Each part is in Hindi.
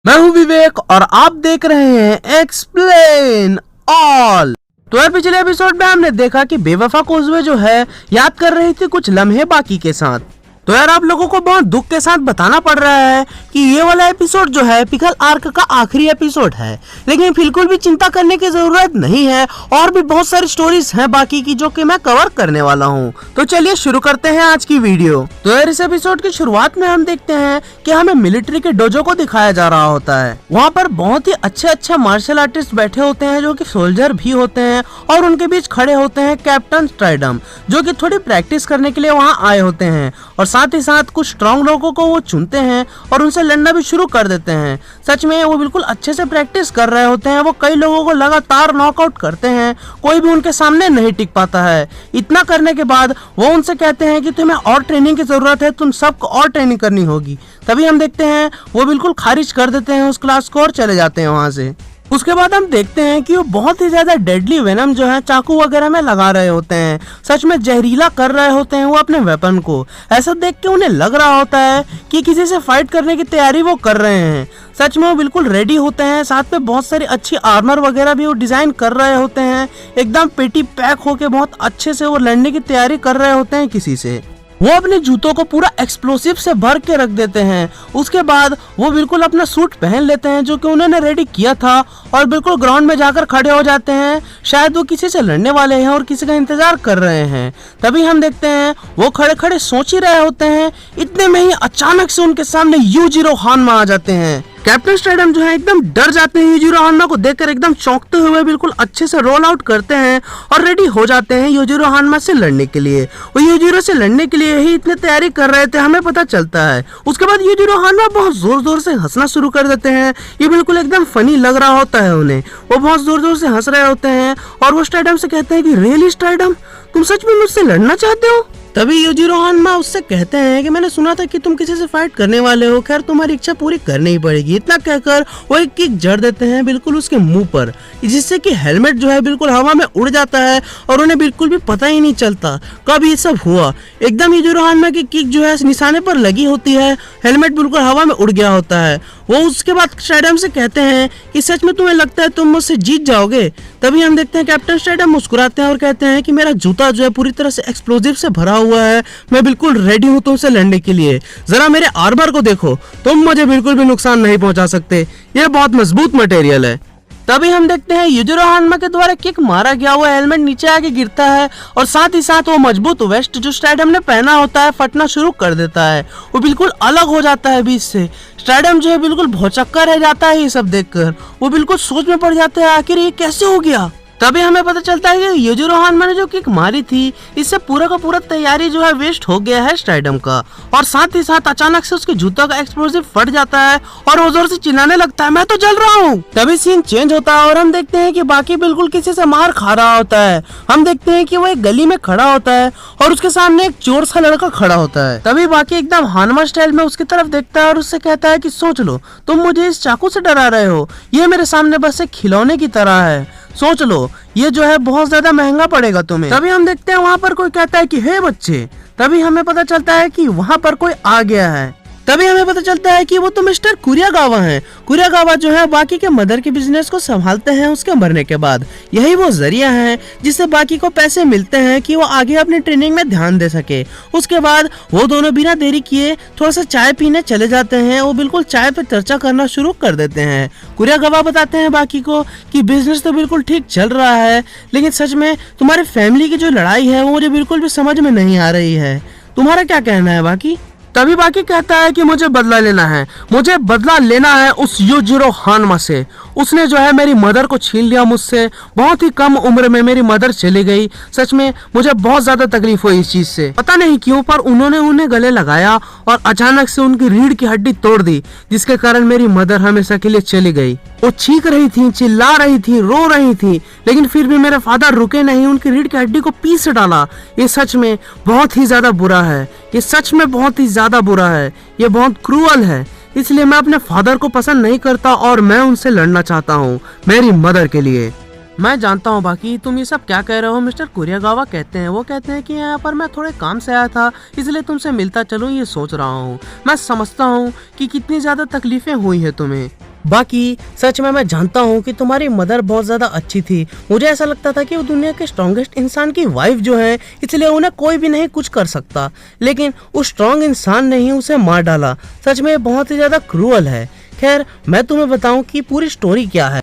मैं हूं विवेक और आप देख रहे हैं एक्सप्लेन ऑल। तो यार पिछले एपिसोड में हमने देखा कि बेवफा कोज़वे जो है याद कर रही थी कुछ लम्हे बाकी के साथ। तो यार आप लोगों को बहुत दुख के साथ बताना पड़ रहा है कि ये वाला एपिसोड जो है पिकल आर्क का आखिरी एपिसोड है, लेकिन बिल्कुल भी चिंता करने की जरूरत नहीं है। और भी बहुत सारी स्टोरीज हैं बाकी की जो कि मैं कवर करने वाला हूँ। तो चलिए शुरू करते हैं आज की वीडियो। तो यार इस एपिसोड की शुरुआत में हम देखते हैं कि हमें मिलिट्री के डोजो को दिखाया जा रहा होता है। वहाँ पर बहुत ही अच्छे मार्शल आर्टिस्ट बैठे होते हैं जो कि सोल्जर भी होते हैं, और उनके बीच खड़े होते हैं कैप्टन स्ट्राइडम जो कि थोड़ी प्रैक्टिस करने के लिए वहाँ आए होते हैं। और साथ ही साथ कुछ स्ट्रॉन्ग लोगों को वो चुनते हैं और उनसे लड़ना भी शुरू कर देते हैं। सच में वो बिल्कुल अच्छे से प्रैक्टिस कर रहे होते हैं। वो कई लोगों को लगातार नॉकआउट करते हैं, कोई भी उनके सामने नहीं टिक पाता है। इतना करने के बाद वो उनसे कहते हैं कि तुम्हें और ट्रेनिंग की जरूरत है, तुम सबको और ट्रेनिंग करनी होगी। तभी हम देखते हैं वो बिल्कुल खारिज कर देते हैं उस क्लास को और चले जाते हैं वहाँ से। उसके बाद हम देखते हैं कि वो बहुत ही ज्यादा डेडली वेनम जो है चाकू वगैरह में लगा रहे होते हैं। सच में जहरीला कर रहे होते हैं वो अपने वेपन को। ऐसा देख के उन्हें लग रहा होता है कि किसी से फाइट करने की तैयारी वो कर रहे हैं। सच में वो बिल्कुल रेडी होते हैं, साथ में बहुत सारी अच्छी आर्मर वगैरह भी वो डिजाइन कर रहे होते हैं। एकदम पेटी पैक होके बहुत अच्छे से वो लड़ने की तैयारी कर रहे होते हैं किसी से। वो अपने जूतों को पूरा एक्सप्लोसिव से भर के रख देते हैं। उसके बाद वो बिल्कुल अपना सूट पहन लेते हैं जो कि उन्होंने रेडी किया था, और बिल्कुल ग्राउंड में जाकर खड़े हो जाते हैं। शायद वो किसी से लड़ने वाले हैं और किसी का इंतजार कर रहे हैं। तभी हम देखते हैं वो खड़े खड़े सोच ही रहे होते हैं। इतने में ही अचानक से उनके सामने यूजिरो हानमा आ जाते हैं। कैप्टन स्ट्राइडम जो है एकदम डर जाते हैं। यूजिरो हानमा को देखकर एकदम चौंकते हुए बिल्कुल अच्छे से रोल आउट करते हैं और रेडी हो जाते हैं यूजिरो हानमा से लड़ने के लिए। वो यूजिरो से लड़ने के लिए ही इतने तैयारी कर रहे थे, हमें पता चलता है। उसके बाद यूजिरो हानमा बहुत जोर जोर से हंसना शुरू कर देते हैं। ये बिल्कुल एकदम फनी लग रहा होता है उन्हें। वो बहुत जोर जोर से हंस रहे होते हैं और वो स्ट्राइडम से कहते हैं कि रियली स्ट्राइडम, तुम सच में मुझसे लड़ना चाहते हो? तभी यूजिरो हानमा उससे कहते हैं कि मैंने सुना था कि तुम किसी से फाइट करने वाले हो, खैर तुम्हारी इच्छा पूरी करनी ही पड़ेगी। इतना कहकर वो एक किक जड़ देते हैं बिल्कुल उसके मुंह पर, जिससे कि हेलमेट जो है बिल्कुल हवा में उड़ जाता है और उन्हें बिल्कुल भी पता ही नहीं चलता कब ये सब हुआ। एकदम यूजिरो हानमा की किक जो है निशाने पर लगी होती है, हेलमेट बिल्कुल हवा में उड़ गया होता है। वो उसके बाद स्ट्राइडम से कहते हैं कि सच में तुम्हें लगता है तुम मुझसे जीत जाओगे? तभी हम देखते हैं कैप्टन स्ट्राइडम मुस्कुराते हैं और कहते हैं कि मेरा जूता जो है पूरी तरह से एक्सप्लोजिव से भरा हुआ है, मैं बिल्कुल रेडी हूँ तुमसे लड़ने के लिए। जरा मेरे आर्मर को देखो, तुम मुझे बिल्कुल भी नुकसान नहीं पहुंचा सकते, ये बहुत मजबूत मटेरियल है। तभी हम देखते हैं यूजिरो हानमा के द्वारा किक मारा गया हुआ हेलमेट नीचे आके गिरता है, और साथ ही साथ वो मजबूत वेस्ट जो स्ट्राइडम ने पहना होता है फटना शुरू कर देता है। वो बिल्कुल अलग हो जाता है बीच से। स्ट्राइडम जो है बिल्कुल भौचक्का रह जाता है ये सब देखकर। वो बिल्कुल सोच में पड़ जाता है आखिर ये कैसे हो गया। तभी हमें पता चलता है कि यूजिरो हानमा ने जो किक मारी थी इससे पूरा का पूरा तैयारी जो है वेस्ट हो गया है स्ट्राइडम का। और साथ ही साथ अचानक से उसके जूतों का एक्सप्लोसिव फट जाता है और वो जोर से चिल्लाने लगता है, मैं तो जल रहा हूँ। तभी सीन चेंज होता है और हम देखते हैं कि बाकी बिल्कुल किसी से मार खा रहा होता है। हम देखते हैं कि वो एक गली में खड़ा होता है और उसके सामने एक चोर सा लड़का खड़ा होता है। तभी बाकी एकदम हानमा स्टाइल में उसकी तरफ देखता है और उससे कहता है कि सोच लो, तुम मुझे इस चाकू से डरा रहे हो, ये मेरे सामने बस एक खिलौने की तरह है, सोच लो ये जो है बहुत ज्यादा महंगा पड़ेगा तुम्हें। तभी हम देखते हैं वहाँ पर कोई कहता है कि हे बच्चे। तभी हमें पता चलता है कि वहाँ पर कोई आ गया है। तभी हमें पता चलता है कि वो तो मिस्टर कुरियागावा हैं। कुरियागावा जो है बाकी के मदर के बिजनेस को संभालते हैं उसके मरने के बाद। यही वो जरिया है जिससे बाकी को पैसे मिलते हैं कि वो आगे अपनी ट्रेनिंग में ध्यान दे सके। उसके बाद वो दोनों बिना देरी किए थोड़ा सा चाय पीने चले जाते हैं। वो बिल्कुल चाय पे चर्चा करना शुरू कर देते हैं। कुरियागावा बताते हैं बाकी को कि बिजनेस तो बिल्कुल ठीक चल रहा है, लेकिन सच में तुम्हारी फैमिली की जो लड़ाई है वो मुझे बिल्कुल भी समझ में नहीं आ रही है, तुम्हारा क्या कहना है बाकी? तभी बाकी कहता है कि मुझे बदला लेना है, मुझे बदला लेना है उस यूजिरो हानमा से। उसने जो है मेरी मदर को छीन लिया मुझसे, बहुत ही कम उम्र में मेरी मदर चली गई। सच में मुझे बहुत ज्यादा तकलीफ हुई इस चीज से, पता नहीं क्यों, पर उन्होंने उन्हें गले लगाया और अचानक से उनकी रीढ़ की हड्डी तोड़ दी, जिसके कारण मेरी मदर हमेशा के लिए चली गई। वो चीख रही थी, चिल्ला रही थी, रो रही थी, लेकिन फिर भी मेरे फादर रुके नहीं, उनकी रीढ़ की हड्डी को पीस डाला। ये सच में बहुत ही ज्यादा बुरा है, ये सच में बहुत ही ज्यादा बुरा है, ये बहुत क्रूअल है। इसलिए मैं अपने फादर को पसंद नहीं करता और मैं उनसे लड़ना चाहता हूँ मेरी मदर के लिए। मैं जानता हूँ बाकी तुम ये सब क्या कह रहे हो, मिस्टर कुरियागावा कहते हैं। वो कहते हैं कि यहाँ पर मैं थोड़े काम से आया था, इसलिए तुमसे मिलता चलूं ये सोच रहा हूँ। मैं समझता हूँ कि कितनी ज्यादा तकलीफें हुई है तुम्हें, बाकी सच में मैं जानता हूँ कि तुम्हारी मदर बहुत ज्यादा अच्छी थी। मुझे ऐसा लगता था कि वो दुनिया के स्ट्रॉन्गेस्ट इंसान की वाइफ जो है, इसलिए उन्हें कोई भी नहीं कुछ कर सकता, लेकिन उस स्ट्रॉन्ग इंसान ने ही उसे मार डाला। सच में ये बहुत ही ज्यादा क्रूअल है। खैर, मैं तुम्हें बताऊं कि पूरी स्टोरी क्या है।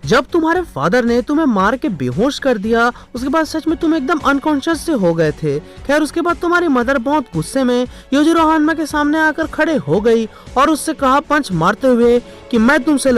जब तुम्हारे फादर ने तुम्हें मार के बेहोश कर दिया, उसके बाद सच में तुम एकदम अनकॉन्शियस से हो गए थे। खैर, उसके बाद तुम्हारी मदर बहुत गुस्से में योजिरो हानमा के सामने आकर खड़े हो गई और उससे कहा पंच मारते हुए कि मैं तुमसे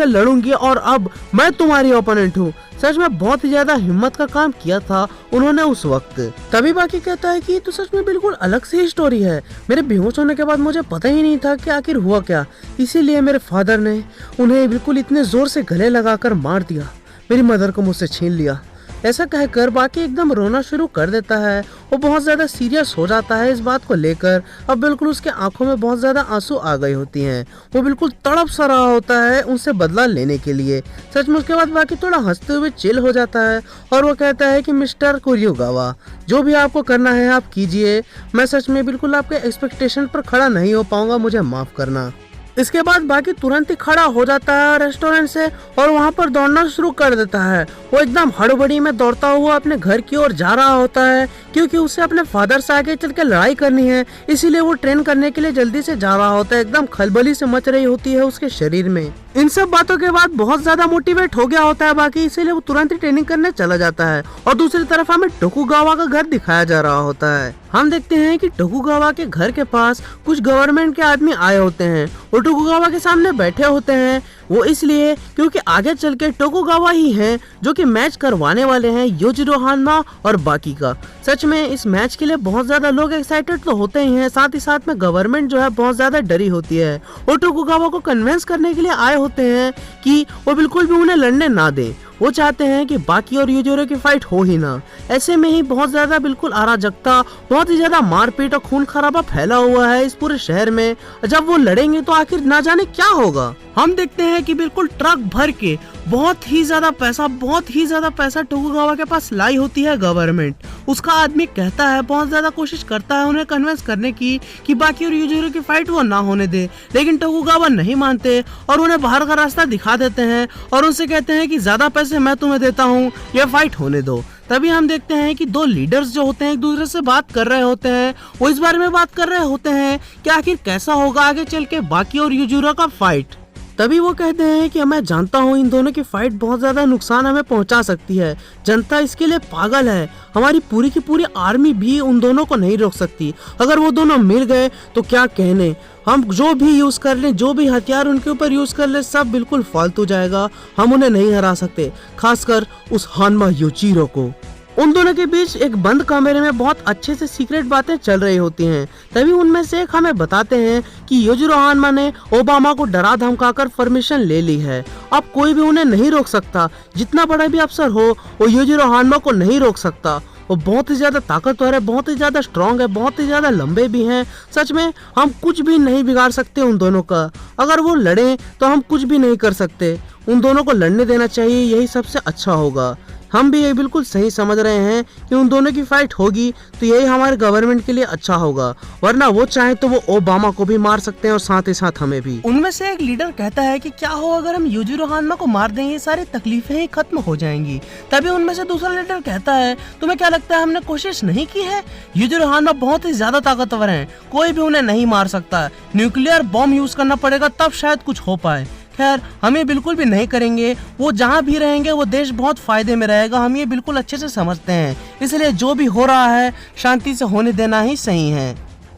लड़ूंगी और अब मैं तुम्हारी ओपोनेंट हूँ। सच में बहुत ही ज्यादा हिम्मत का काम किया था उन्होंने उस वक्त। तभी बाकी कहता है कि तो सच में बिल्कुल अलग सी स्टोरी है। मेरे बेहोश होने के बाद मुझे पता ही नहीं था कि आखिर हुआ क्या, इसीलिए मेरे फादर ने उन्हें बिल्कुल इतने जोर से गले लगाकर मार दिया, मेरी मदर को मुझसे छीन लिया। ऐसा कहकर बाकी एकदम रोना शुरू कर देता है। वो बहुत ज्यादा सीरियस हो जाता है इस बात को लेकर। अब बिल्कुल उसके आंखों में बहुत ज्यादा आंसू आ गई होती हैं। वो बिल्कुल तड़प सा रहा होता है उनसे बदला लेने के लिए। सच में उसके बाद बाकी थोड़ा हंसते हुए चिल हो जाता है और वो कहता है कि मिस्टर कुरियोगावा, जो भी आपको करना है आप कीजिए। मैं सच में बिल्कुल आपके एक्सपेक्टेशन पर खड़ा नहीं हो पाऊंगा, मुझे माफ करना। इसके बाद बाकी तुरंत ही खड़ा हो जाता है रेस्टोरेंट से और वहाँ पर दौड़ना शुरू कर देता है। वो एकदम हड़बड़ी में दौड़ता हुआ अपने घर की ओर जा रहा होता है, क्योंकि उसे अपने फादर से आगे चल के लड़ाई करनी है, इसीलिए वो ट्रेन करने के लिए जल्दी से जा रहा होता है। एकदम खलबली से मच रही होती है उसके शरीर में। इन सब बातों के बाद बहुत ज्यादा मोटिवेट हो गया होता है बाकी, इसीलिए वो तुरंत ही ट्रेनिंग करने चला जाता है। और दूसरी तरफ हमें टोकुगावा का घर दिखाया जा रहा होता है। हम देखते हैं कि टोकुगावा के घर के पास कुछ गवर्नमेंट के आदमी आए होते हैं। वो टोकुगावा के सामने बैठे होते हैं, वो इसलिए क्योंकि आगे चल के टोकुगावा ही हैं जो कि मैच करवाने वाले हैं योजिरो हानमा और बाकी का। सच में इस मैच के लिए बहुत ज्यादा लोग एक्साइटेड तो होते ही हैं, साथ ही साथ में गवर्नमेंट जो है बहुत ज्यादा डरी होती है। वो टोकुगावा को कन्विंस करने के लिए आए होते हैं कि वो बिल्कुल भी उन्हें लड़ने ना दें। वो चाहते हैं कि बाकी और योजिरो की फाइट हो ही ना। ऐसे में ही बहुत ज्यादा बिल्कुल अराजकता, बहुत ही ज्यादा मारपीट और खून खराबा फैला हुआ है इस पूरे शहर में। जब वो लड़ेंगे तो आखिर ना जाने क्या होगा। हम देखते हैं कि बिल्कुल ट्रक भर के बहुत ही ज्यादा पैसा टोकुगावा के पास लाई होती है गवर्नमेंट। उसका आदमी कहता है, बहुत ज्यादा कोशिश करता है उन्हें कन्विंस करने की कि बाकी और योजिरो की फाइट वो ना होने दे, लेकिन टोकुगावा नहीं मानते और उन्हें बाहर का रास्ता दिखा देते हैं और उनसे कहते हैं कि ज्यादा पैसे मैं तुम्हें देता हूँ, ये फाइट होने दो। तभी हम देखते हैं कि दो लीडर्स जो होते हैं एक दूसरे से बात कर रहे होते हैं। वो इस बारे में बात कर रहे होते हैं कि आखिर कैसा होगा आगे चल के बाकी और योजिरो का फाइट। तभी वो कहते हैं कि मैं जानता हूँ इन दोनों की फाइट बहुत ज्यादा नुकसान हमें पहुंचा सकती है, जनता इसके लिए पागल है, हमारी पूरी की पूरी आर्मी भी उन दोनों को नहीं रोक सकती। अगर वो दोनों मिल गए तो क्या कहने, हम जो भी यूज कर लें, जो भी हथियार उनके ऊपर यूज कर ले, सब बिल्कुल फालतू जाएगा, हम उन्हें नहीं हरा सकते, खासकर उस हानमा योजिरो को। उन दोनों के बीच एक बंद कमरे में बहुत अच्छे से सीक्रेट बातें चल रही होती हैं। तभी उनमें से एक हमें बताते हैं कि योजिरो हानमा ने ओबामा को डरा धमकाकर परमिशन ले ली है। अब कोई भी उन्हें नहीं रोक सकता, जितना बड़ा भी अफसर हो वो योजिरो हानमा को नहीं रोक सकता। वो बहुत ही ज्यादा ताकतवर है, बहुत ही ज्यादा स्ट्रांग है, बहुत ही ज्यादा लंबे भी हैं। सच में हम कुछ भी नहीं बिगाड़ सकते उन दोनों का। अगर वो लड़े तो हम कुछ भी नहीं कर सकते, उन दोनों को लड़ने देना चाहिए, यही सबसे अच्छा होगा। हम भी ये बिल्कुल सही समझ रहे हैं कि उन दोनों की फाइट होगी तो यही हमारे गवर्नमेंट के लिए अच्छा होगा, वरना वो चाहे तो वो ओबामा को भी मार सकते हैं और साथ ही साथ हमें भी। उनमें से एक लीडर कहता है कि क्या हो अगर हम योजिरो हानमा को मार दें, ये सारी तकलीफें ही खत्म हो जाएंगी। तभी उनमें से दूसरा लीडर कहता है, तुम्हें क्या लगता है हमने कोशिश नहीं की है? योजिरो हानमा बहुत ही ज्यादा ताकतवर है, कोई भी उन्हें नहीं मार सकता, न्यूक्लियर बॉम्ब यूज करना पड़ेगा तब शायद कुछ हो पाए। खैर, हम ये बिल्कुल भी नहीं करेंगे, वो जहाँ भी रहेंगे वो देश बहुत फायदे में रहेगा, हम ये बिल्कुल अच्छे से समझते हैं, इसलिए जो भी हो रहा है शांति से होने देना ही सही है।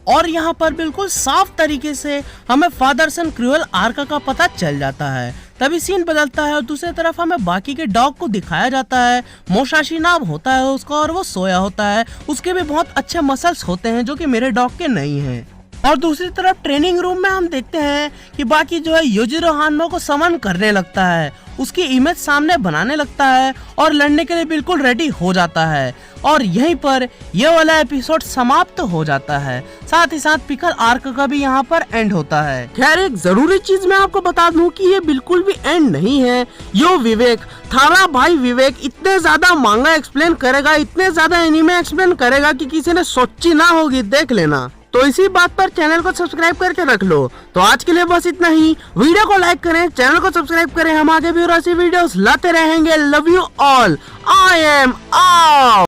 और यहाँ पर बिल्कुल साफ तरीके से हमें फादर सन क्रूएल आर्क का पता चल जाता है। तभी सीन बदलता है और दूसरी तरफ हमें बाकी के डॉग को दिखाया जाता है। मोशाशी नाम होता है उसका और वो सोया होता है, उसके भी बहुत अच्छे मसल्स होते हैं जो कि मेरे डॉग के नहीं हैं। और दूसरी तरफ ट्रेनिंग रूम में हम देखते हैं कि बाकी जो है योजिरो हानमा को समन करने लगता है, उसकी इमेज सामने बनाने लगता है और लड़ने के लिए बिल्कुल रेडी हो जाता है। और यहीं पर ये वाला एपिसोड समाप्त हो जाता है, साथ ही साथ पिकल आर्क का भी यहाँ पर एंड होता है। खैर, एक जरूरी चीज मैं आपको बता दूं कि ये बिल्कुल भी एंड नहीं है। यो विवेक, थारा भाई विवेक इतने ज्यादा मांगा एक्सप्लेन करेगा, इतने ज्यादा एनीमे एक्सप्लेन करेगा कि किसी ने सोची ना होगी, देख लेना। तो इसी बात पर चैनल को सब्सक्राइब करके रख लो। तो आज के लिए बस इतना ही। वीडियो को लाइक करें, चैनल को सब्सक्राइब करें। हम आगे भी और ऐसी वीडियोस लाते रहेंगे। Love you all. I am out.